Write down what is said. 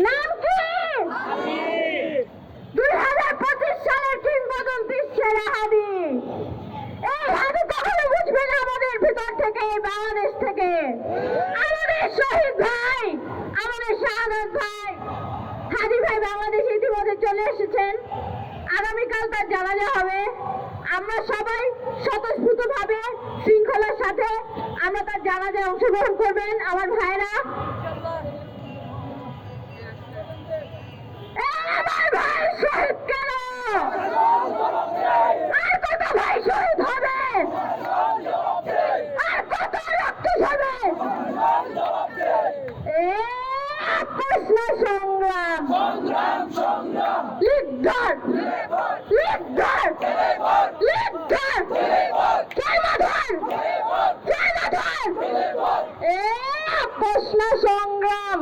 নাম কি? 2025 সালের কিংবদন্তি সেরা হাদি। এই হাদি কখনো বুঝবে না আমাদের ভিতর থেকে, বাংলাদেশ থেকে। আমাদের শহীদ ভাই, আমাদের শাহাদাত ভাই, হাদি ভাই বাংলাদেশে ইতিমধ্যে চলে এসেছেন। আগামীকাল তার জানাজা হবে। আমরা সবাই স্বতঃস্ফূর্তভাবে শৃঙ্খলার সাথে আমরা তার জানাজায় অংশগ্রহণ করবেন আমার ভাইরা। আমার ভাই শহীদ কেন? আর কত ভাই শহীদ হবে? আর কত রক্ত হবে? প্রশ্ন সংগ্রাম, লিডার লিডার লিডার কেমাধর কেমাধর প্রশ্ন সংগ্রাম